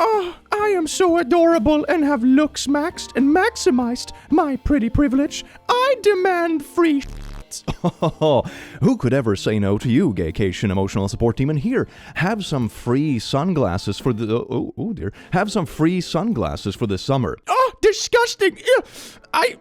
I am so adorable and have looks maxed and maximized my pretty privilege. I demand free Who could ever say no to you, Gaycation Emotional Support Team? And here, have some free sunglasses for the... Have some free sunglasses for the summer. Oh, disgusting! I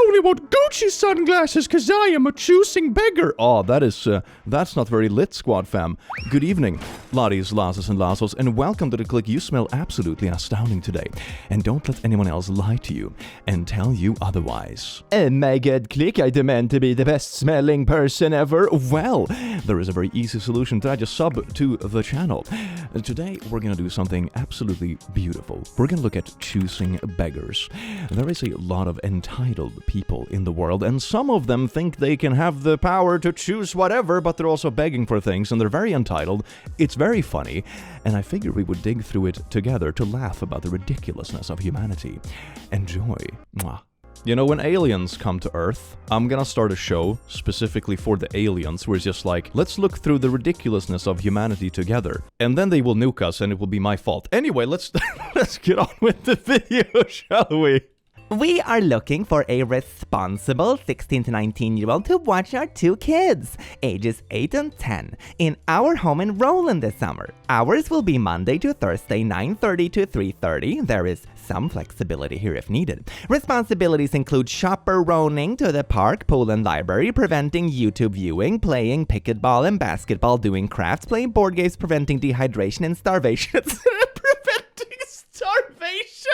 only want Gucci sunglasses because I am a choosing beggar. Oh, that's not very lit, squad fam. Good evening, Lotties, Lasses, and Lassos, and welcome to the click. You smell absolutely astounding today. And don't let anyone else lie to you and tell you otherwise. And my god, click, I demand to be the best smelling person ever. Well, there is a very easy solution to that. Just sub to the channel. Today, we're gonna do something absolutely beautiful. We're gonna look at choosing beggars. There is a lot of entitled people in the world, and some of them think they can have the power to choose whatever, but they're also begging for things, and they're very entitled. It's very funny, and I figured we would dig through it together to laugh about the ridiculousness of humanity. Enjoy. Mwah. You know, when aliens come to Earth, I'm gonna start a show specifically for the aliens where it's just like, let's look through the ridiculousness of humanity together. And then they will nuke us and it will be my fault. Anyway, let's get on with the video, shall we? We are looking for a responsible 16 to 19-year-old to watch our two kids, ages 8 and 10, in our home in Roland this summer. Hours will be Monday to Thursday, 9:30 to 3:30. There is some flexibility here if needed. Responsibilities include chaperoning to the park, pool, and library, preventing YouTube viewing, playing pickleball and basketball, doing crafts, playing board games, preventing dehydration and starvation. Preventing starvation?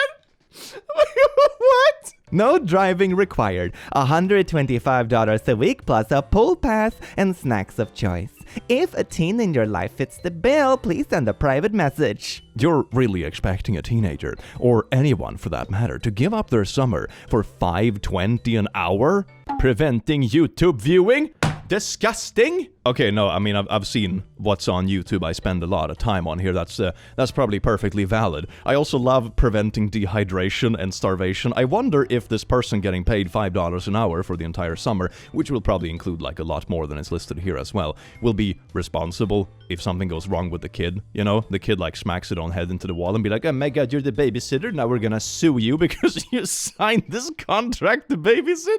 What? No driving required. $125 a week plus a pool pass and snacks of choice. If a teen in your life fits the bill, please send a private message. You're really expecting a teenager, or anyone for that matter, to give up their summer for $5.20 an hour? Preventing YouTube viewing? Disgusting? Okay, no, I mean, I've seen what's on YouTube. I spend a lot of time on here. That's probably perfectly valid. I also love preventing dehydration and starvation. I wonder if this person getting paid $5 an hour for the entire summer, which will probably include like a lot more than is listed here as well, will be responsible if something goes wrong with the kid. You know, the kid like smacks it on head into the wall and be like, oh my god, you're the babysitter. Now we're gonna sue you because you signed this contract to babysit?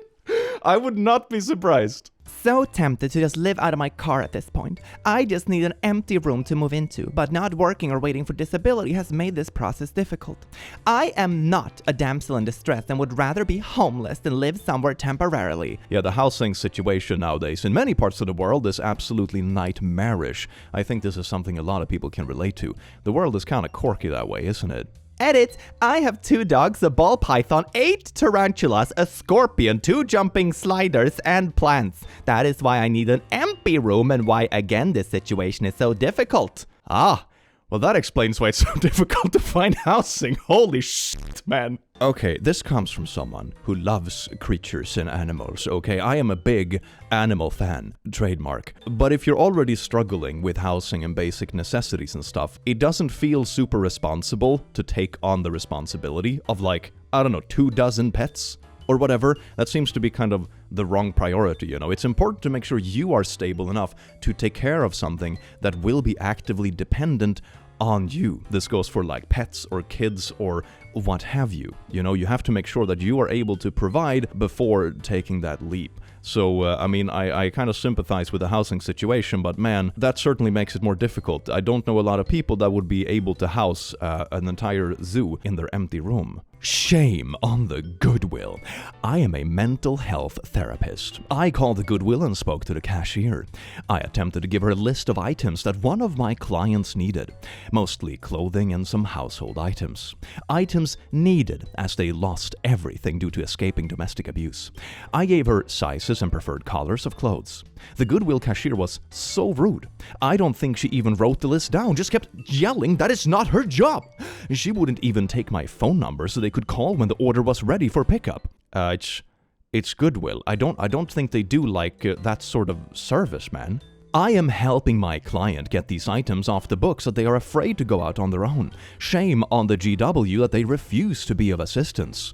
I would not be surprised. So tempted to just live out of my car at this point. I just need an empty room to move into, but not working or waiting for disability has made this process difficult. I am not a damsel in distress and would rather be homeless than live somewhere temporarily. Yeah, the housing situation nowadays in many parts of the world is absolutely nightmarish. I think this is something a lot of people can relate to. The world is kind of quirky that way, isn't it? Edit, I have 2 dogs, a ball python, 8 tarantulas, a scorpion, 2 jumping sliders, and plants. That is why I need an empty room and why, again, this situation is so difficult. Ah, well that explains why it's so difficult to find housing. Holy shit, man. Okay, this comes from someone who loves creatures and animals, okay? I am a big animal fan, trademark. But if you're already struggling with housing and basic necessities and stuff, it doesn't feel super responsible to take on the responsibility of like, I don't know, 24 pets? Or whatever. That seems to be kind of the wrong priority, you know? It's important to make sure you are stable enough to take care of something that will be actively dependent on you. This goes for like pets or kids or what have you. You know, you have to make sure that you are able to provide before taking that leap. So, I mean, I kind of sympathize with the housing situation, but man, that certainly makes it more difficult. I don't know a lot of people that would be able to house an entire zoo in their empty room. Shame on the Goodwill. I am a mental health therapist. I called the Goodwill and spoke to the cashier. I attempted to give her a list of items that one of my clients needed, mostly clothing and some household items. Items needed as they lost everything due to escaping domestic abuse. I gave her sizes and preferred colors of clothes. The Goodwill cashier was so rude. I don't think she even wrote the list down, just kept yelling that it's not her job. She wouldn't even take my phone number so they could call when the order was ready for pickup. It's Goodwill. I don't think they do like that sort of service, man. I am helping my client get these items off the books that they are afraid to go out on their own. Shame on the GW that they refuse to be of assistance.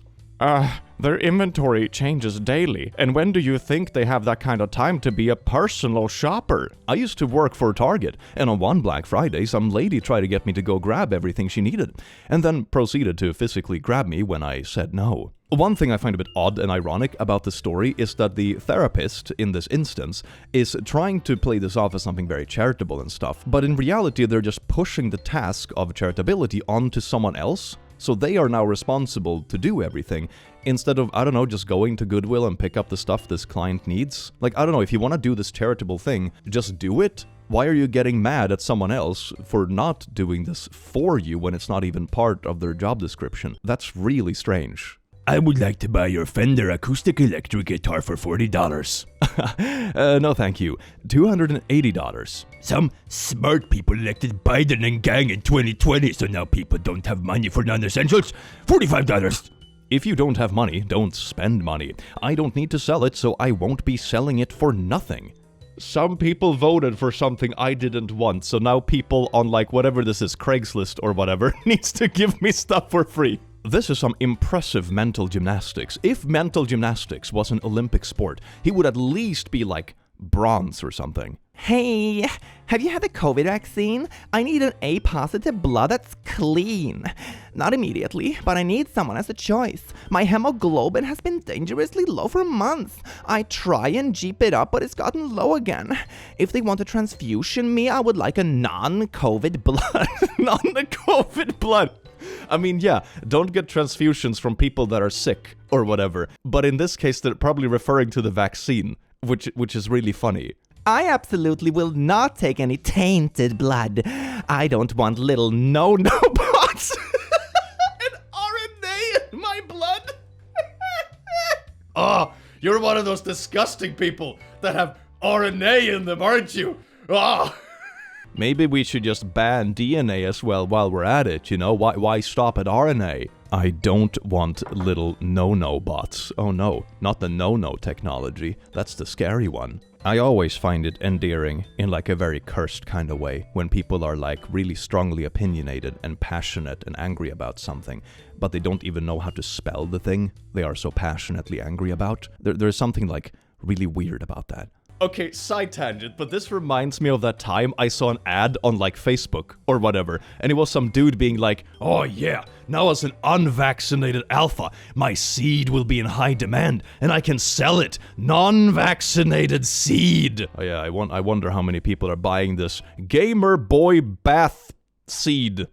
Their inventory changes daily, and when do you think they have that kind of time to be a personal shopper? I used to work for Target, and on one Black Friday, some lady tried to get me to go grab everything she needed, and then proceeded to physically grab me when I said no. One thing I find a bit odd and ironic about this story is that the therapist, in this instance, is trying to play this off as something very charitable and stuff, but in reality they're just pushing the task of charitability onto someone else, so they are now responsible to do everything, instead of, I don't know, just going to Goodwill and pick up the stuff this client needs. Like, I don't know, if you want to do this charitable thing, just do it. Why are you getting mad at someone else for not doing this for you when it's not even part of their job description? That's really strange. I would like to buy your Fender acoustic electric guitar for $40. No thank you. $280. Some smart people elected Biden and gang in 2020, so now people don't have money for non-essentials. $45. If you don't have money, don't spend money. I don't need to sell it, so I won't be selling it for nothing. Some people voted for something I didn't want, so now people on like whatever this is, Craigslist or whatever, needs to give me stuff for free. This is some impressive mental gymnastics. If mental gymnastics was an Olympic sport, he would at least be like bronze or something. Hey, have you had the COVID vaccine? I need an A-positive blood that's clean. Not immediately, but I need someone as a choice. My hemoglobin has been dangerously low for months. I try and jeep it up, but it's gotten low again. If they want to transfusion me, I would like a non-COVID blood. Non-COVID blood. I mean, yeah, don't get transfusions from people that are sick or whatever. But in this case, they're probably referring to the vaccine, which is really funny. I absolutely will not take any tainted blood. I don't want little no-no bots. An RNA in my blood? Oh, you're one of those disgusting people that have RNA in them, aren't you? Oh. Maybe we should just ban DNA as well while we're at it, you know? Why stop at RNA? I don't want little no-no bots. Oh no, not the no-no technology. That's the scary one. I always find it endearing, in like a very cursed kind of way, when people are like really strongly opinionated and passionate and angry about something, but they don't even know how to spell the thing they are so passionately angry about. There's something like really weird about that. Okay, side tangent, but this reminds me of that time I saw an ad on like Facebook or whatever, and it was some dude being like, oh yeah, now as an unvaccinated alpha, my seed will be in high demand, and I can sell it. Non-vaccinated seed. Oh yeah, I wonder how many people are buying this gamer boy bath seed.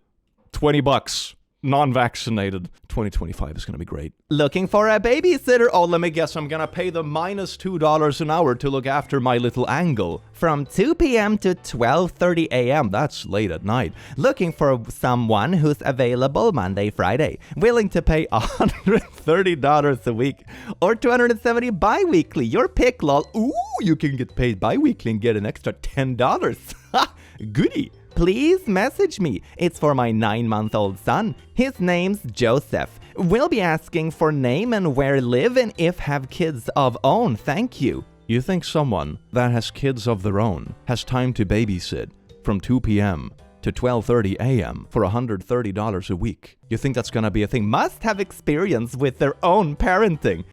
$20. Non-vaccinated. 2025 is gonna be great. Looking for a babysitter? Oh, let me guess, I'm gonna pay the -$2 an hour to look after my little angle. From 2 p.m. to 12:30 a.m. That's late at night. Looking for someone who's available Monday, Friday. Willing to pay $130 a week or $270 bi-weekly. Your pick, lol. Ooh, you can get paid bi-weekly and get an extra $10. Ha! Goody. Please message me. It's for my 9-month-old son. His name's Joseph. We'll be asking for name and where live and if have kids of own. Thank you. You think someone that has kids of their own has time to babysit from 2 p.m. to 12:30 a.m. for $130 a week? You think that's gonna be a thing? Must have experience with their own parenting.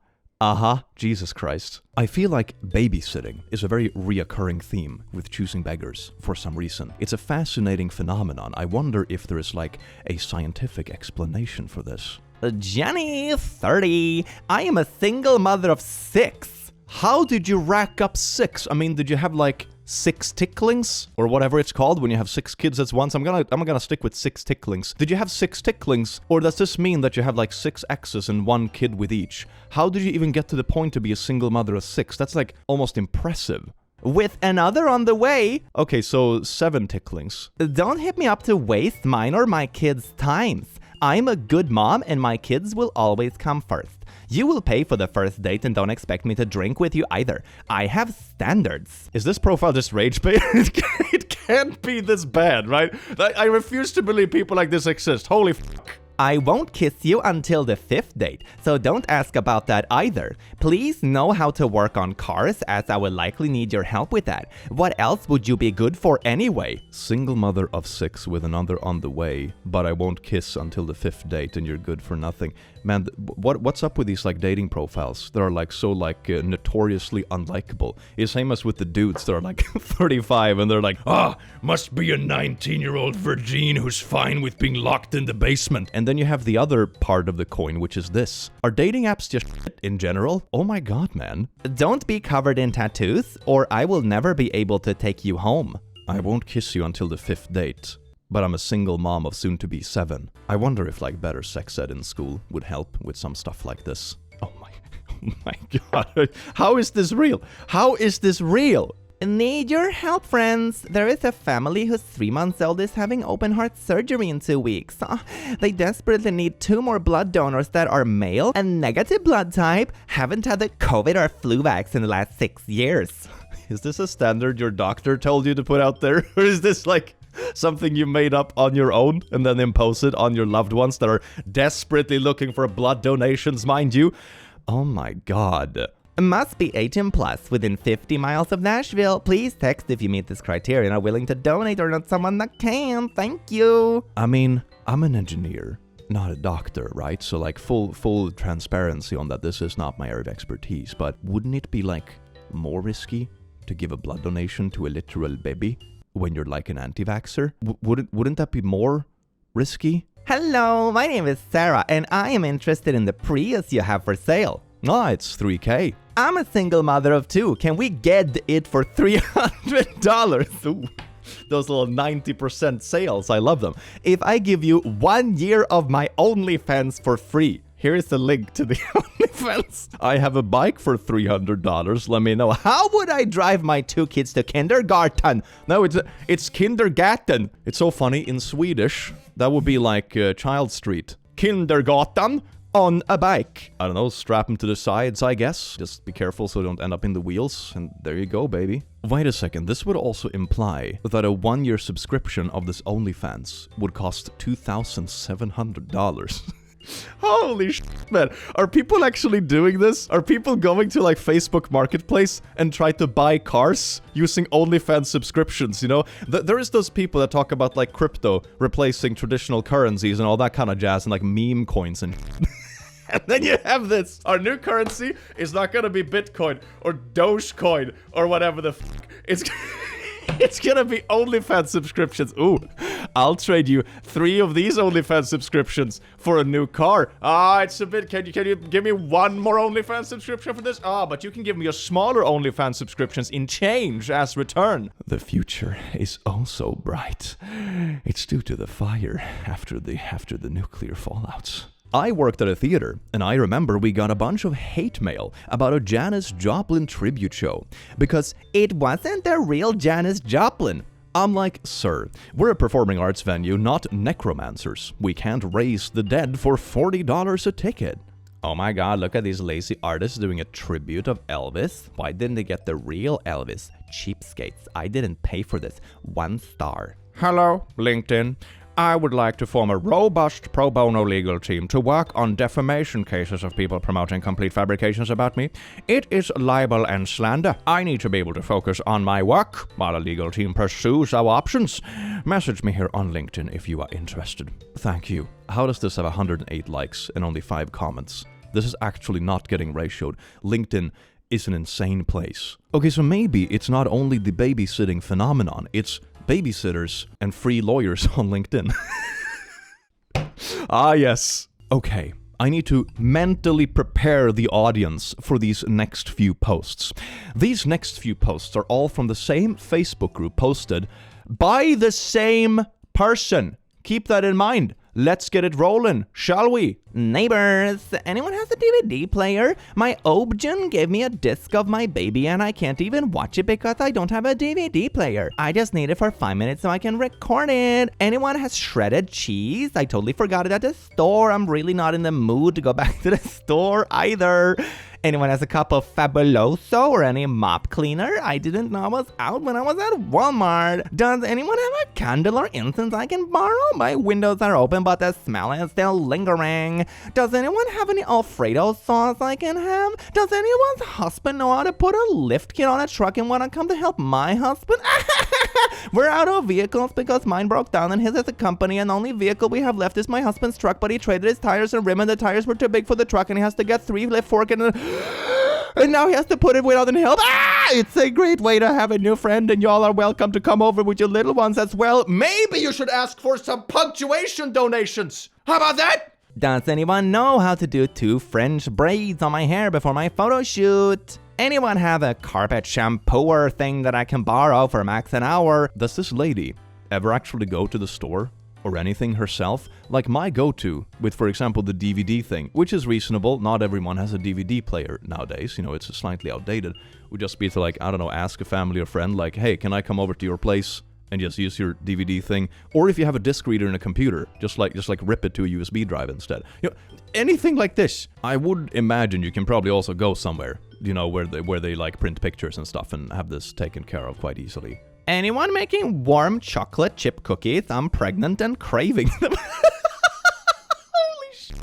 Jesus Christ. I feel like babysitting is a very reoccurring theme with Choosing Beggars for some reason. It's a fascinating phenomenon. I wonder if there is like a scientific explanation for this. Jenny, 30. I am a single mother of 6. How did you rack up 6? I mean, did you have like 6 ticklings or whatever it's called when you have 6 kids at once? I'm gonna stick with 6 ticklings. Did you have 6 ticklings, or does this mean that you have like 6 exes and 1 kid with each? How did you even get to the point to be a single mother of 6? That's like almost impressive. With another on the way. Okay, so 7 ticklings. Don't hit me up to waste mine or my kids' times. I'm a good mom and my kids will always come first. You will pay for the first date and don't expect me to drink with you either. I have standards. Is this profile just rage bait? It can't be this bad, right? I refuse to believe people like this exist. Holy fuck. I won't kiss you until the 5th date, so don't ask about that either. Please know how to work on cars, as I will likely need your help with that. What else would you be good for anyway? Single mother of 6 with another on the way, but I won't kiss until the 5th date and you're good for nothing. Man, what's up with these like dating profiles that are like so like notoriously unlikable? It's same as with the dudes that are like 35 and they're like, Must be a 19-year-old virgin who's fine with being locked in the basement. and then you have the other part of the coin, which is this. Are dating apps just shit in general? Oh my god, man. Don't be covered in tattoos, or I will never be able to take you home. I won't kiss you until the 5th date, but I'm a single mom of soon-to-be 7. I wonder if like better sex ed in school would help with some stuff like this. Oh my god. How is this real? How is this real? Need your help, friends. There is a family whose 3 months old is having open heart surgery in 2 weeks. They desperately need 2 more blood donors that are male and negative blood type, haven't had the COVID or flu vax in the last 6 years. Is this a standard your doctor told you to put out there? Or is this like something you made up on your own and then impose it on your loved ones that are desperately looking for blood donations, mind you? Oh my god. Must be 18 plus, within 50 miles of Nashville. Please text if you meet this criteria and are willing to donate or know someone that can. Thank you. I mean, I'm an engineer, not a doctor, right? So like full transparency on that. This is not my area of expertise, but wouldn't it be like more risky to give a blood donation to a literal baby when you're like an anti-vaxxer? Wouldn't that be more risky? Hello, my name is Sarah and I am interested in the Prius you have for sale. It's $3,000. I'm a single mother of 2. Can we get it for $300? Ooh, those little 90% sales, I love them. If I give you 1 year of my OnlyFans for free, here's the link to the OnlyFans. I have a bike for $300. Let me know. How would I drive my 2 kids to kindergarten? No, it's kindergarten. It's so funny. In Swedish, that would be like Child Street. Kindergarten. On a bike. I don't know, strap them to the sides, I guess. Just be careful so they don't end up in the wheels. And there you go, baby. Wait a second, this would also imply that a 1-year subscription of this OnlyFans would cost $2,700. Holy shit, man. Are people actually doing this? Are people going to like Facebook Marketplace and try to buy cars using OnlyFans subscriptions, you know? There is those people that talk about like crypto replacing traditional currencies and all that kind of jazz and like meme coins and and then you have this. Our new currency is not gonna be Bitcoin or Dogecoin or whatever the fuck. It's gonna be OnlyFans subscriptions. Ooh, I'll trade you 3 of these OnlyFans subscriptions for a new car. It's a bit. Can you give me 1 more OnlyFans subscription for this? But you can give me a smaller OnlyFans subscriptions in change as return. The future is oh so bright. It's due to the fire after the nuclear fallouts. I worked at a theater, and I remember we got a bunch of hate mail about a Janis Joplin tribute show, because it wasn't the real Janis Joplin. I'm like, sir, we're a performing arts venue, not necromancers. We can't raise the dead for $40 a ticket. Oh my god, look at these lazy artists doing a tribute of Elvis. Why didn't they get the real Elvis? Cheapskates. I didn't pay for this. 1 star. Hello, LinkedIn. I would like to form a robust pro bono legal team to work on defamation cases of people promoting complete fabrications about me. It is libel and slander. I need to be able to focus on my work while a legal team pursues our options. Message me here on LinkedIn if you are interested. Thank you. How does this have 108 likes and only 5 comments? This is actually not getting ratioed. LinkedIn is an insane place. Okay, so maybe it's not only the babysitting phenomenon, it's babysitters and free lawyers on LinkedIn. Yes. Okay, I need to mentally prepare the audience for these next few posts. These next few posts are all from the same Facebook group posted by the same person. Keep that in mind. Let's get it rolling, shall we? Neighbors, anyone has a DVD player? My obgyn gave me a disc of my baby and I can't even watch it because I don't have a DVD player. I just need it for 5 minutes so I can record it. Anyone has shredded cheese? I totally forgot it at the store. I'm really not in the mood to go back to the store either. Anyone has a cup of Fabuloso or any mop cleaner? I didn't know I was out when I was at Walmart. Does anyone have a candle or incense I can borrow? My windows are open, but the smell is still lingering. Does anyone have any Alfredo sauce I can have? Does anyone's husband know how to put a lift kit on a truck and want to come to help my husband? We're out of vehicles because mine broke down and his is a company, and the only vehicle we have left is my husband's truck, but he traded his tires and rim and the tires were too big for the truck and he has to get 3 lift fork and now he has to put it without any help. It's a great way to have a new friend, and y'all are welcome to come over with your little ones as well. Maybe you should ask for some punctuation donations. How about that? Does anyone know how to do 2 French braids on my hair before my photo shoot? Anyone have a carpet shampooer thing that I can borrow for max an hour? Does this lady ever actually go to the store or anything herself? Like my go-to with, for example, the DVD thing, which is reasonable. Not everyone has a DVD player nowadays. You know, it's slightly outdated. Would just be to, like, I don't know, ask a family or friend, like, hey, can I come over to your place and just use your DVD thing? Or if you have a disc reader in a computer, just like rip it to a USB drive instead. You know, anything like this. I would imagine you can probably also go somewhere, you know, where they like print pictures and stuff and have this taken care of quite easily. Anyone making warm chocolate chip cookies? I'm pregnant and craving them. Holy shit.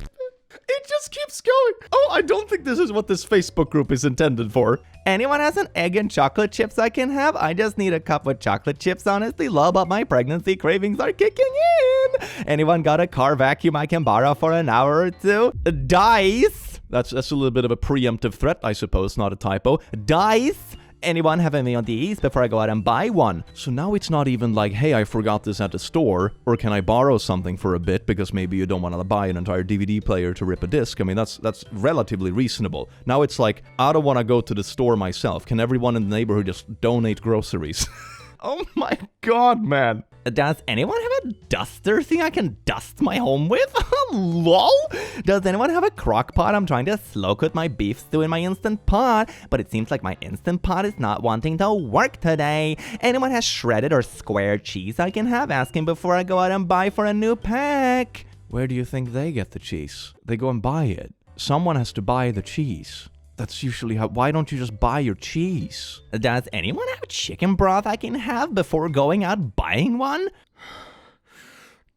It just keeps going. Oh, I don't think this is what this Facebook group is intended for. Anyone has an egg and chocolate chips I can have? I just need a cup with chocolate chips, honestly. Lol, but my pregnancy cravings are kicking in. Anyone got a car vacuum I can borrow for an hour or 2? Dice. That's a little bit of a preemptive threat, I suppose, not a typo. Dice. Anyone have any on these before I go out and buy one? So now it's not even like, hey, I forgot this at the store, or can I borrow something for a bit because maybe you don't want to buy an entire DVD player to rip a disc. I mean, that's relatively reasonable. Now it's like, I don't want to go to the store myself. Can everyone in the neighborhood just donate groceries? Oh my god, man. Does anyone have a duster thing I can dust my home with? Lol? Does anyone have a crock pot? I'm trying to slow cook my beef stew in my Instant Pot, but it seems like my Instant Pot is not wanting to work today. Anyone has shredded or square cheese I can have? Asking before I go out and buy for a new pack. Where do you think they get the cheese? They go and buy it. Someone has to buy the cheese. That's usually how. Why don't you just buy your cheese? Does anyone have chicken broth I can have before going out buying one?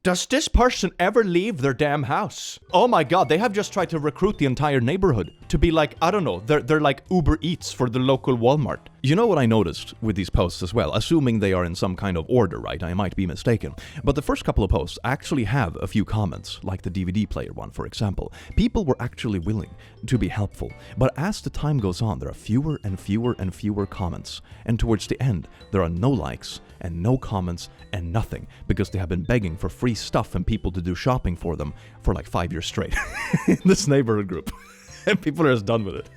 Does this person ever leave their damn house? Oh my god, they have just tried to recruit the entire neighborhood to be like, I don't know, they're like Uber Eats for the local Walmart. You know what I noticed with these posts as well, assuming they are in some kind of order, right? I might be mistaken. But the first couple of posts actually have a few comments, like the DVD player one, for example. People were actually willing to be helpful. But as the time goes on, there are fewer and fewer and fewer comments. And towards the end, there are no likes and no comments and nothing, because they have been begging for free stuff and people to do shopping for them for like 5 years straight in this neighborhood group. And people are just done with it.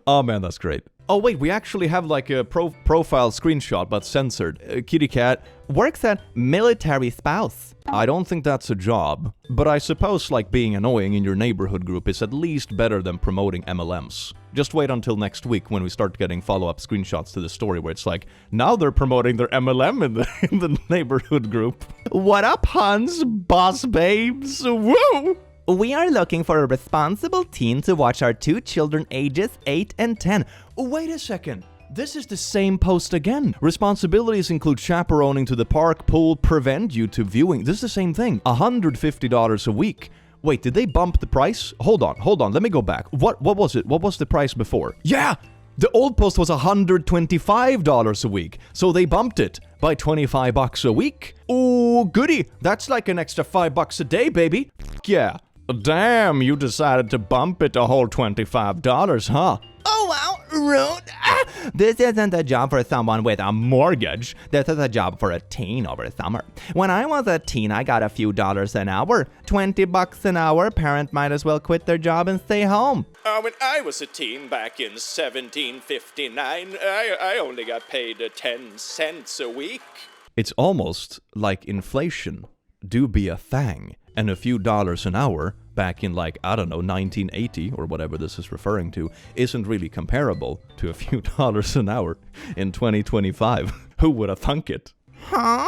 Oh man, that's great. Oh wait, we actually have like a profile screenshot, but censored. Kitty cat works at military spouse. I don't think that's a job, but I suppose like being annoying in your neighborhood group is at least better than promoting MLMs. Just wait until next week when we start getting follow-up screenshots to the story where it's like, now they're promoting their MLM in the neighborhood group. What up, Hans, boss babes? Woo! We are looking for a responsible teen to watch our 2 children ages 8 and 10. Wait a second. This is the same post again. Responsibilities include chaperoning to the park, pool, prevent YouTube viewing. This is the same thing. $150 a week. Wait, did they bump the price? Hold on. Let me go back. What was it? What was the price before? Yeah! The old post was $125 a week. So they bumped it by $25 a week. Ooh, goody. That's like an extra $5 a day, baby. Yeah. Damn, you decided to bump it a whole $25, huh? Oh, wow, rude. This isn't a job for someone with a mortgage. This is a job for a teen over summer. When I was a teen, I got a few dollars an hour. $20 an hour, parent might as well quit their job and stay home. When I was a teen back in 1759, I only got paid 10 cents a week. It's almost like inflation do be a thing. And a few dollars an hour back in like, I don't know, 1980 or whatever this is referring to isn't really comparable to a few dollars an hour in 2025. Who would have thunk it? Huh?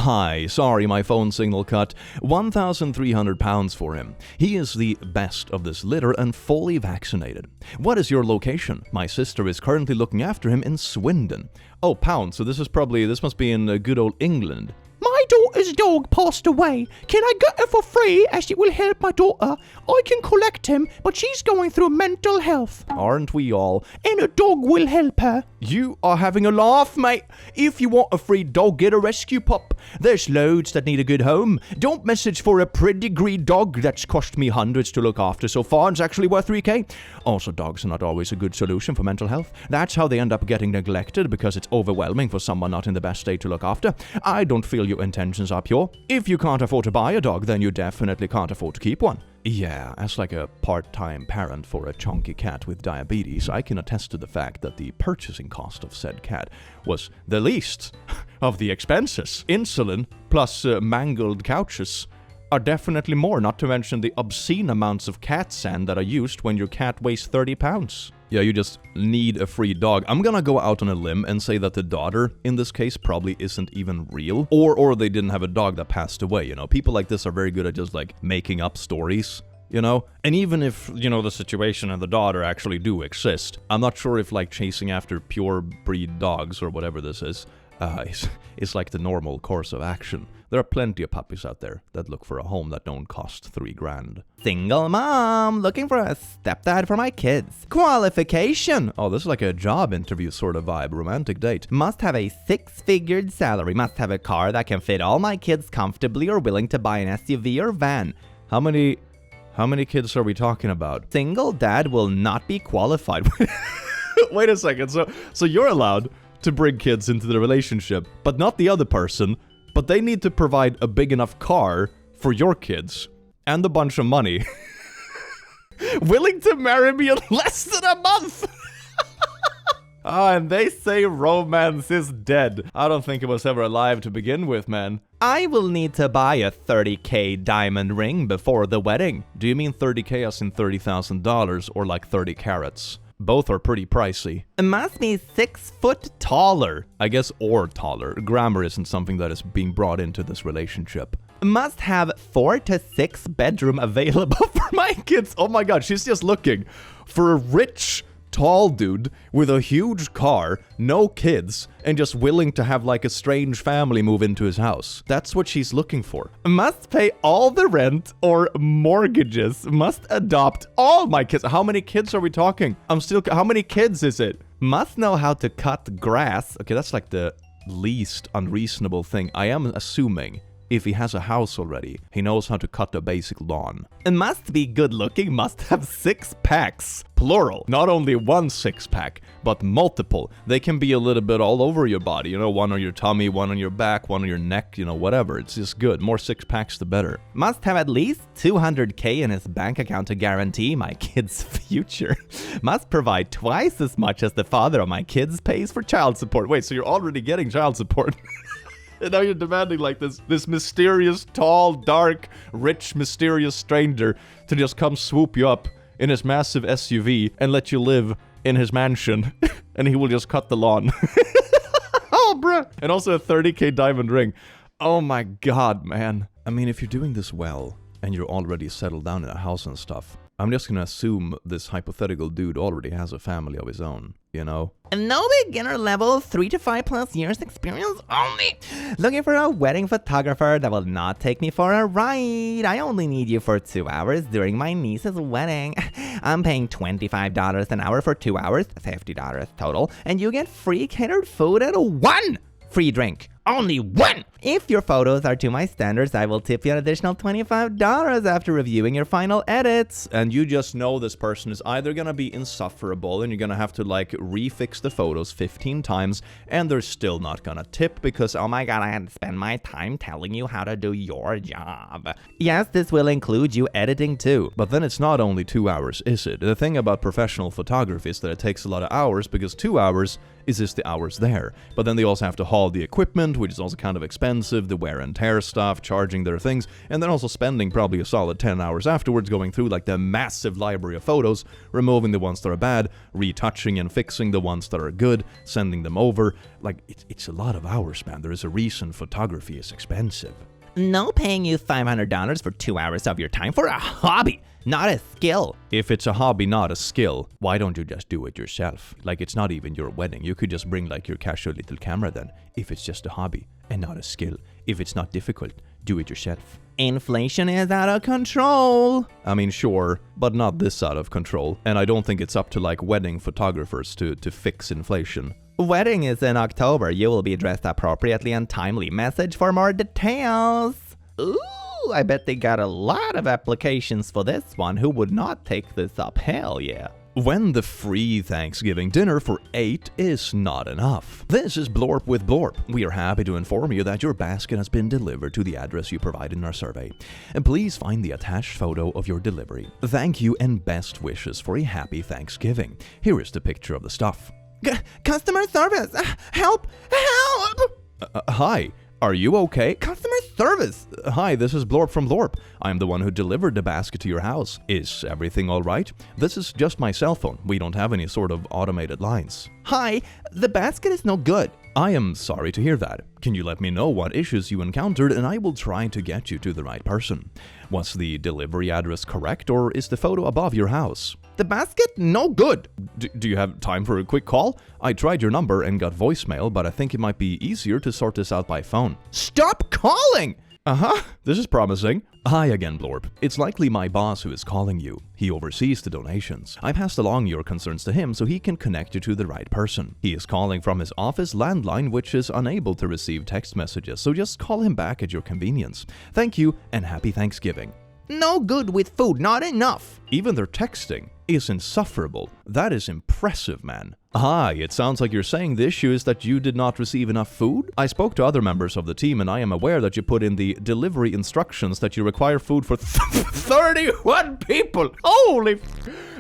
Hi, sorry my phone signal cut. £1,300 for him. He is the best of this litter and fully vaccinated. What is your location? My sister is currently looking after him in Swindon. Oh, pounds, so this must be in good old England. My daughter's dog passed away. Can I get her for free as it will help my daughter? I can collect him, but she's going through mental health. Aren't we all? And a dog will help her. You are having a laugh, mate. If you want a free dog, get a rescue pup. There's loads that need a good home. Don't message for a pedigree dog that's cost me hundreds to look after so far. It's actually worth 3k. Also, dogs are not always a good solution for mental health. That's how they end up getting neglected because it's overwhelming for someone not in the best state to look after. I don't feel your intentions are pure. If you can't afford to buy a dog, then you definitely can't afford to keep one. Yeah, as like a part-time parent for a chunky cat with diabetes, I can attest to the fact that the purchasing cost of said cat was the least of the expenses. Insulin plus mangled couches are definitely more, not to mention the obscene amounts of cat sand that are used when your cat weighs 30 pounds. Yeah, you just need a free dog. I'm gonna go out on a limb and say that the daughter, in this case, probably isn't even real. Or they didn't have a dog that passed away, you know? People like this are very good at just, like, making up stories, you know? And even if, you know, the situation and the daughter actually do exist, I'm not sure if, like, chasing after pure breed dogs or whatever this is like the normal course of action. There are plenty of puppies out there that look for a home that don't cost $3,000. Single mom looking for a stepdad for my kids. Qualification. Oh, this is like a job interview sort of vibe. Romantic date. Must have a 6-figured salary. Must have a car that can fit all my kids comfortably or willing to buy an SUV or van. How many kids are we talking about? Single dad will not be qualified. Wait a second. So you're allowed to bring kids into the relationship, but not the other person. But they need to provide a big enough car for your kids and a bunch of money. Willing to marry me in less than a month. And they say romance is dead. I don't think it was ever alive to begin with, man. I will need to buy a $30K diamond ring before the wedding. Do you mean 30K as in $30,000 or like 30 carats? Both are pretty pricey. It must be 6 foot taller. I guess or taller. Grammar isn't something that is being brought into this relationship. Must have 4 to 6 bedroom available For my kids. Oh my god, she's just looking for a rich, tall dude with a huge car, no kids, and just willing to have like a strange family move into his house. That's what she's looking for. Must pay all the rent or mortgages. Must adopt all my kids. How many kids are we talking? How many kids is it? Must know how to cut grass. Okay, that's like the least unreasonable thing. I am assuming if he has a house already, he knows how to cut a basic lawn. And must be good looking, must have 6 packs. Plural. Not only one 6-pack, but multiple. They can be a little bit all over your body. You know, one on your tummy, one on your back, one on your neck, you know, whatever. It's just good. More 6-packs, the better. Must have at least $200K in his bank account to guarantee my kid's future. Must provide twice as much as the father of my kids pays for child support. Wait, so you're already getting child support? And now you're demanding like this mysterious, tall, dark, rich, mysterious stranger to just come swoop you up in his massive SUV and let you live in his mansion. And he will just cut the lawn. Oh, bruh. And also a 30K diamond ring. Oh my god, man. I mean, if you're doing this well and you're already settled down in a house and stuff, I'm just gonna assume this hypothetical dude already has a family of his own, you know? No beginner level, 3 to 5 plus years experience only. Looking for a wedding photographer that will not take me for a ride. I only need you for 2 hours during my niece's wedding. I'm paying $25 an hour for 2 hours, $50 total, and you get free catered food and 1 free drink. Only 1! If your photos are to my standards, I will tip you an additional $25 after reviewing your final edits. And you just know this person is either gonna be insufferable and you're gonna have to like refix the photos 15 times and they're still not gonna tip because, oh my god, I had to spend my time telling you how to do your job. Yes, this will include you editing too. But then it's not only 2 hours, is it? The thing about professional photography is that it takes a lot of hours because 2 hours is just the hours there. But then they also have to haul the equipment, which is also kind of expensive. expensive, the wear and tear stuff, charging their things, and then also spending probably a solid 10 hours afterwards going through like the massive library of photos, removing the ones that are bad, retouching and fixing the ones that are good, sending them over. Like, it's a lot of hours, man. There is a reason photography is expensive. No paying you $500 for 2 hours of your time for a hobby, not a skill. If it's a hobby, not a skill, why don't you just do it yourself? Like, it's not even your wedding. You could just bring like your casual little camera then, if it's just a hobby and not a skill. If it's not difficult, do it yourself. Inflation is out of control. I mean, sure, but not this out of control. And I don't think it's up to like wedding photographers to fix inflation. Wedding is in October. You will be dressed appropriately and timely. Message for more details. Ooh, I bet they got a lot of applications for this one. Who would not take this up? Hell yeah. When the free Thanksgiving dinner for 8 is not enough. This is Blorp with Blorp. We are happy to inform you that your basket has been delivered to the address you provided in our survey. And please find the attached photo of your delivery. Thank you and best wishes for a happy Thanksgiving. Here is the picture of the stuff. Customer service! Help! Help! Hi, are you okay? Customer service! Hi, this is Blorp from Blorp. I'm the one who delivered the basket to your house. Is everything all right? This is just my cell phone. We don't have any sort of automated lines. Hi, the basket is no good. I am sorry to hear that. Can you let me know what issues you encountered and I will try to get you to the right person? Was the delivery address correct or is the photo above your house? The basket no good. Do you have time for a quick call? I tried your number and got voicemail, but I think it might be easier to sort this out by phone. Stop calling! This is promising. Hi again, Blorp. It's likely my boss who is calling you. He oversees the donations. I passed along your concerns to him so he can connect you to the right person. He is calling from his office landline, which is unable to receive text messages, so just call him back at your convenience. Thank you and happy Thanksgiving. No good with food, not enough. Even their texting is insufferable. That is impressive, man. Hi, it sounds like you're saying the issue is that you did not receive enough food? I spoke to other members of the team and I am aware that you put in the delivery instructions that you require food for 31 people. Holy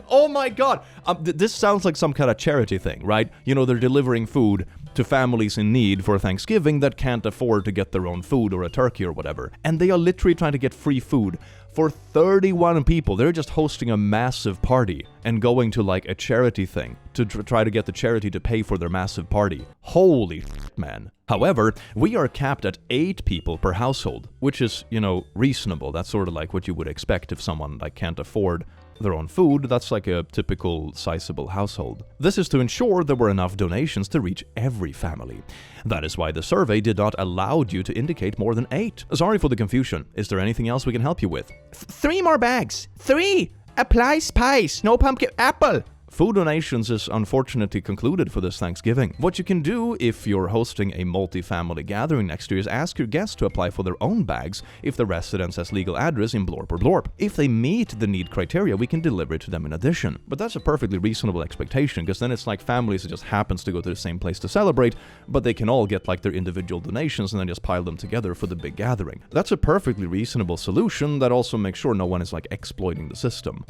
oh my god. This sounds like some kind of charity thing, right? You know, they're delivering food to families in need for Thanksgiving that can't afford to get their own food or a turkey or whatever. And they are literally trying to get free food for 31 people. They're just hosting a massive party and going to like a charity thing to try to get the charity to pay for their massive party. Holy shit, man. However, we are capped at 8 people per household, which is, you know, reasonable. That's sort of like what you would expect if someone like can't afford their own food. That's like a typical sizable household. This is to ensure there were enough donations to reach every family. That is why the survey did not allow you to indicate more than 8. Sorry for the confusion. Is there anything else we can help you with? 3 more bags. 3! Apply spice, no pumpkin apple. Food donations is unfortunately concluded for this Thanksgiving. What you can do if you're hosting a multi-family gathering next year is ask your guests to apply for their own bags if the residence has legal address in Blorp or Blorp. If they meet the need criteria, we can deliver it to them in addition. But that's a perfectly reasonable expectation, because then it's like families that just happens to go to the same place to celebrate, but they can all get like their individual donations and then just pile them together for the big gathering. That's a perfectly reasonable solution that also makes sure no one is like exploiting the system.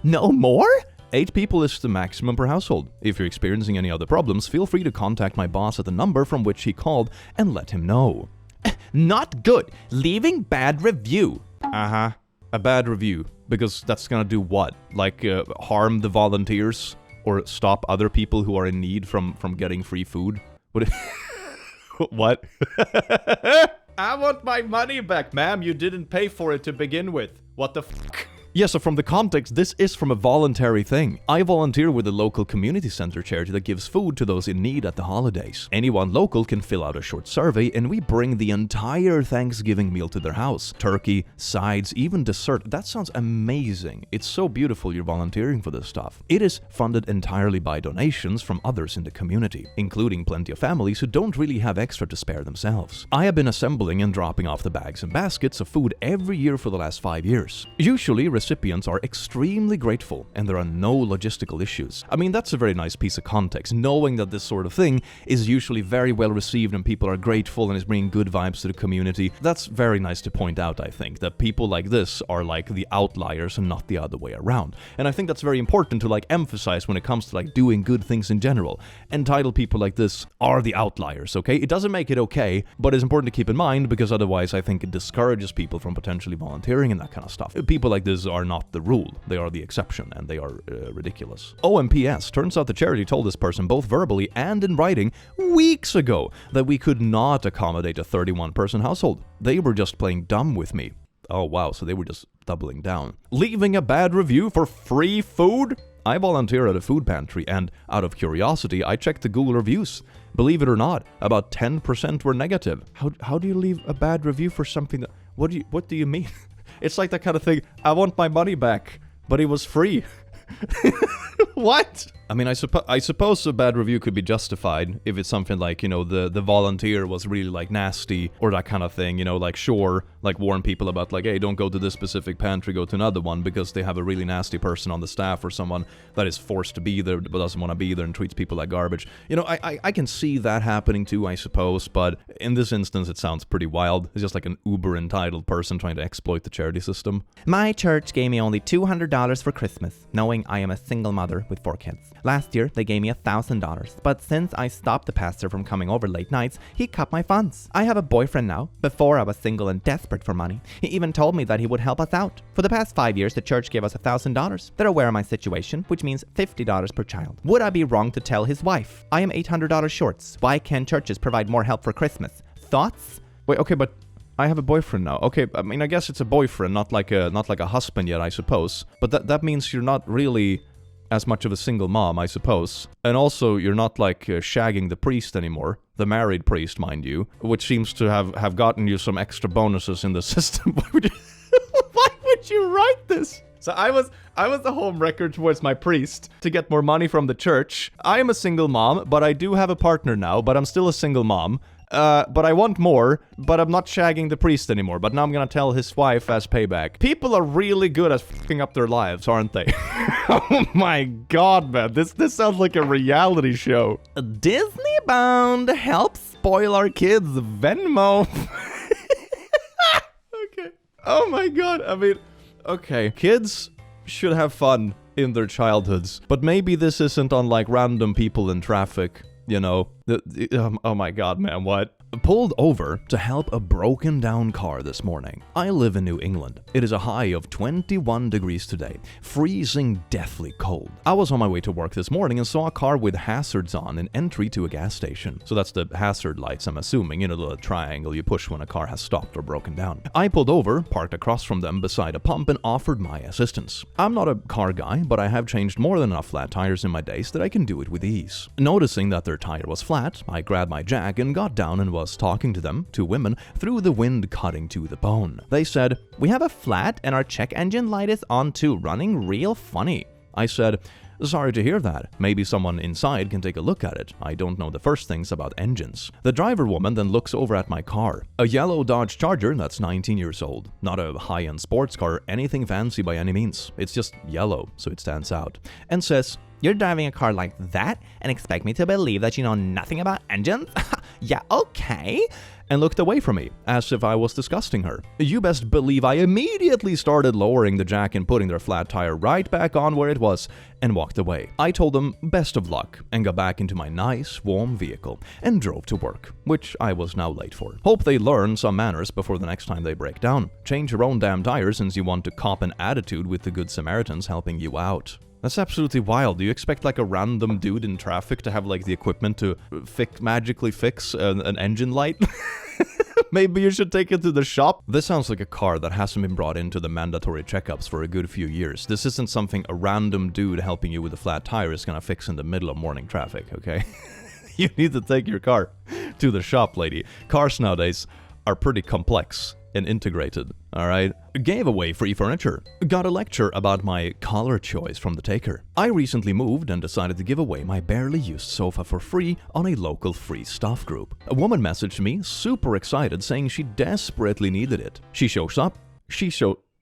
No more? 8 people is the maximum per household. If you're experiencing any other problems, feel free to contact my boss at the number from which he called and let him know. Not good. Leaving bad review. A bad review. Because that's gonna do what? Like harm the volunteers? Or stop other people who are in need from getting free food? What? I want my money back, ma'am. You didn't pay for it to begin with. What the fuck? Yeah, so from the context, this is from a voluntary thing. I volunteer with a local community center charity that gives food to those in need at the holidays. Anyone local can fill out a short survey and we bring the entire Thanksgiving meal to their house. Turkey, sides, even dessert. That sounds amazing. It's so beautiful you're volunteering for this stuff. It is funded entirely by donations from others in the community, including plenty of families who don't really have extra to spare themselves. I have been assembling and dropping off the bags and baskets of food every year for the last 5 years. Usually recipients are extremely grateful and there are no logistical issues. I mean, that's a very nice piece of context, knowing that this sort of thing is usually very well received and people are grateful and is bringing good vibes to the community. That's very nice to point out, I think, that people like this are like the outliers and not the other way around. And I think that's very important to like emphasize when it comes to like doing good things in general. Entitled people like this are the outliers, okay? It doesn't make it okay, but it's important to keep in mind because otherwise I think it discourages people from potentially volunteering and that kind of stuff. People like this are not the rule. They are the exception and they are ridiculous. OMPS, turns out the charity told this person both verbally and in writing weeks ago that we could not accommodate a 31-person household. They were just playing dumb with me. Oh wow, so they were just doubling down. Leaving a bad review for free food? I volunteer at a food pantry and, out of curiosity, I checked the Google reviews. Believe it or not, about 10% were negative. How do you leave a bad review for something that... What do you mean? It's like that kind of thing, I want my money back, but it was free. What? I mean, I suppose a bad review could be justified if it's something like, you know, the volunteer was really like nasty or that kind of thing, you know, like sure, like warn people about like, hey, don't go to this specific pantry, go to another one because they have a really nasty person on the staff or someone that is forced to be there but doesn't want to be there and treats people like garbage. You know, I can see that happening too, I suppose, but in this instance it sounds pretty wild. It's just like an uber entitled person trying to exploit the charity system. My church gave me only $200 for Christmas, knowing I am a single mother with 4 kids. Last year, they gave me $1,000, but since I stopped the pastor from coming over late nights, he cut my funds. I have a boyfriend now. Before, I was single and desperate for money. He even told me that he would help us out. For the past 5 years, the church gave us $1,000. They're aware of my situation, which means $50 per child. Would I be wrong to tell his wife? I am $800 short. Why can't churches provide more help for Christmas? Thoughts? Wait, okay, but I have a boyfriend now. Okay, I mean, I guess it's a boyfriend, not like a husband yet, I suppose. But that means you're not really as much of a single mom, I suppose. And also, you're not like shagging the priest anymore. The married priest, mind you, which seems to have gotten you some extra bonuses in the system. Why would you write this? So I was the home wrecker towards my priest to get more money from the church. I am a single mom, but I do have a partner now, but I'm still a single mom. But I want more, but I'm not shagging the priest anymore. But now I'm gonna tell his wife as payback. People are really good at fucking up their lives, aren't they? Oh my god, man. This sounds like a reality show. Disneybound helps spoil our kids. Venmo. Okay. Oh my god. I mean, okay. Kids should have fun in their childhoods. But maybe this isn't on like random people in traffic. You know, oh my god, man, what? Pulled over to help a broken down car this morning. I live in New England. It is a high of 21 degrees today, freezing deathly cold. I was on my way to work this morning and saw a car with hazards on in entry to a gas station. So that's the hazard lights, I'm assuming, you know, the little triangle you push when a car has stopped or broken down. I pulled over, parked across from them beside a pump and offered my assistance. I'm not a car guy, but I have changed more than enough flat tires in my days that I can do it with ease. Noticing that their tire was flat, I grabbed my jack and got down and was talking to them, 2 women, through the wind cutting to the bone. They said, "We have a flat and our check engine light is on too, running real funny." I said, "Sorry to hear that. Maybe someone inside can take a look at it. I don't know the first things about engines." The driver woman then looks over at my car. A yellow Dodge Charger that's 19 years old. Not a high-end sports car, anything fancy by any means. It's just yellow, so it stands out. And says, "You're driving a car like that and expect me to believe that you know nothing about engines? Yeah, okay." And looked away from me, as if I was disgusting her. You best believe I immediately started lowering the jack and putting their flat tire right back on where it was, and walked away. I told them best of luck, and got back into my nice, warm vehicle, and drove to work, which I was now late for. Hope they learn some manners before the next time they break down. Change your own damn tire since you want to cop an attitude with the good Samaritans helping you out. That's absolutely wild. Do you expect like a random dude in traffic to have like the equipment to magically fix an engine light? Maybe you should take it to the shop. This sounds like a car that hasn't been brought into the mandatory checkups for a good few years. This isn't something a random dude helping you with a flat tire is gonna fix in the middle of morning traffic, okay? You need to take your car to the shop, lady. Cars nowadays are pretty complex and integrated, alright? Gave away free furniture. Got a lecture about my color choice from the taker. I recently moved and decided to give away my barely used sofa for free on a local free stuff group. A woman messaged me, super excited, saying she desperately needed it. She shows up. She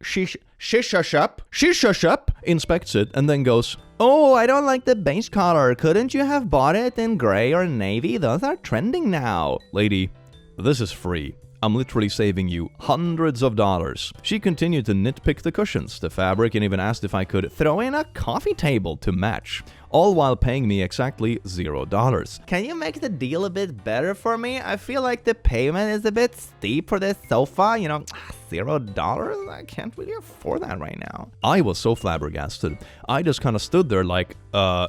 Shisha shop inspects it and then goes, Oh, I don't like the beige color. Couldn't you have bought it in gray or navy? Those are trending now. lady, this is free. I'm literally saving you hundreds of dollars. She continued to nitpick the cushions, the fabric, and even asked if I could throw in a coffee table to match, all while paying me exactly $0. Can you make the deal a bit better for me? I feel like the payment is a bit steep for this sofa. You know, $0? I can't really afford that right now. I was so flabbergasted. I just kind of stood there like,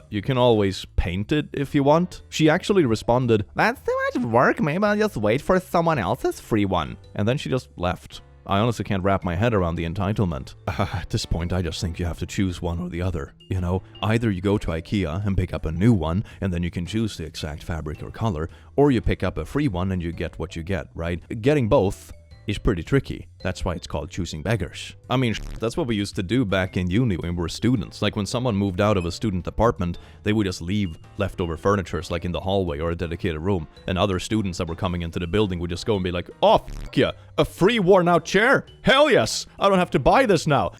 you can always paint it if you want. She actually responded, That's too much work. Maybe I'll just wait for someone else's free one. and then she just left. I honestly can't wrap my head around the entitlement. At this point, I just think you have to choose one or the other. You know, either you go to IKEA and pick up a new one, and then you can choose the exact fabric or color, or you pick up a free one and you get what you get, right? Getting both is pretty tricky. That's why it's called choosing beggars. I mean, that's what we used to do back in uni when we were students. Like when someone moved out of a student apartment, they would just leave leftover furnitures like in the hallway or a dedicated room. And other students that were coming into the building would just go and be like, oh, f yeah, a free worn out chair? Hell yes, I don't have to buy this now.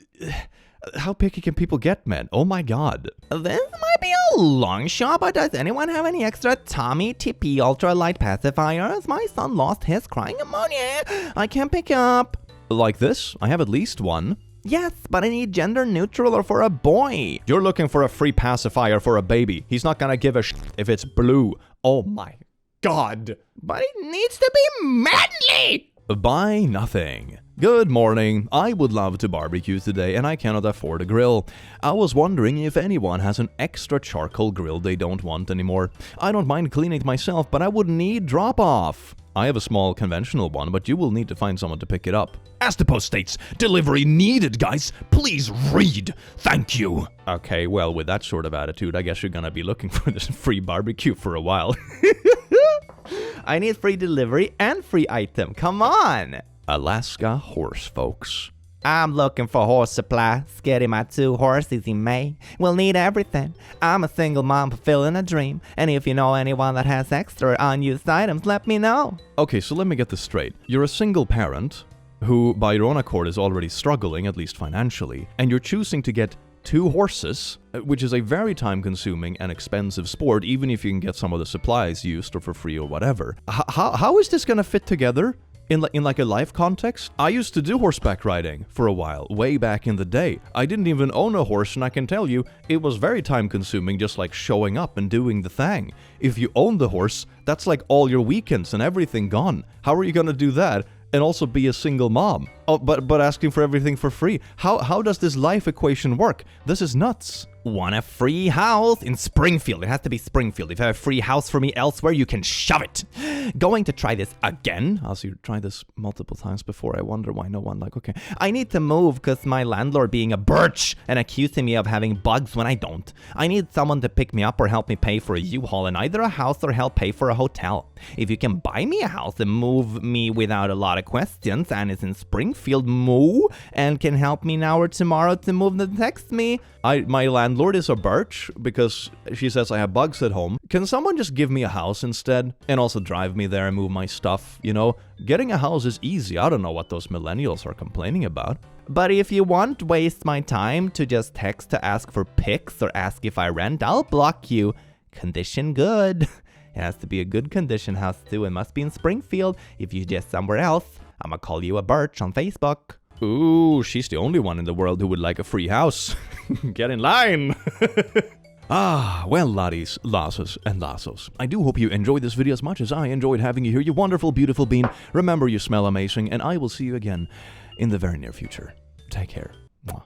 How picky can people get, man? Oh my god. This might be a long shot, but does anyone have any extra Tommy TP ultralight pacifiers? My son lost his crying ammonia. I can't pick up. Like this? I have at least one. Yes, but I need gender neutral or for a boy. You're looking for a free pacifier for a baby. He's not gonna give a shit if it's blue. Oh my god. But it needs to be manly. Buy nothing. Good morning. I would love to barbecue today and I cannot afford a grill. I was wondering if anyone has an extra charcoal grill they don't want anymore. I don't mind cleaning it myself, but I would need drop-off. I have a small conventional one, but you will need to find someone to pick it up. As the post states, delivery needed, guys. Please read. Thank you. Okay, well, with that sort of attitude, I guess you're gonna be looking for this free barbecue for a while. I need free delivery and free item. Come on. Alaska horse, folks. I'm looking for horse supply. Getting my 2 horses in May. We'll need everything. I'm a single mom fulfilling a dream. And if you know anyone that has extra unused items, let me know. Okay, so let me get this straight. You're a single parent who, by your own accord, is already struggling, at least financially, and you're choosing to get 2 horses, which is a very time-consuming and expensive sport, even if you can get some of the supplies used or for free or whatever. How is this gonna fit together? In like a life context? I used to do horseback riding for a while, way back in the day. I didn't even own a horse, and I can tell you, it was very time-consuming just like showing up and doing the thing. If you own the horse, that's like all your weekends and everything gone. How are you gonna do that and also be a single mom? Oh, but asking for everything for free. How does this life equation work? This is nuts. Want a free house in Springfield? It has to be Springfield. If you have a free house for me elsewhere, you can shove it. Going to try this again. Also, you tried this multiple times before. I wonder why no one okay. I need to move because my landlord being a birch and accusing me of having bugs when I don't. I need someone to pick me up or help me pay for a U-Haul in either a house or help pay for a hotel. If you can buy me a house and move me without a lot of questions and is in Springfield, moo, and can help me now or tomorrow to move, then text me. My landlord is a birch because she says I have bugs at home. Can someone just give me a house instead? And also drive me there and move my stuff, you know? Getting a house is easy. I don't know what those millennials are complaining about. But if you won't waste my time to just text to ask for pics or ask if I rent, I'll block you. Condition good. It has to be a good condition house too. It must be in Springfield. If you just somewhere else, I'ma call you a birch on Facebook. Ooh, she's the only one in the world who would like a free house. Get in line! Well, laddies, lasses, and lassos. I do hope you enjoyed this video as much as I enjoyed having you here, you wonderful, beautiful bean. Remember, you smell amazing, and I will see you again in the very near future. Take care. Mwah.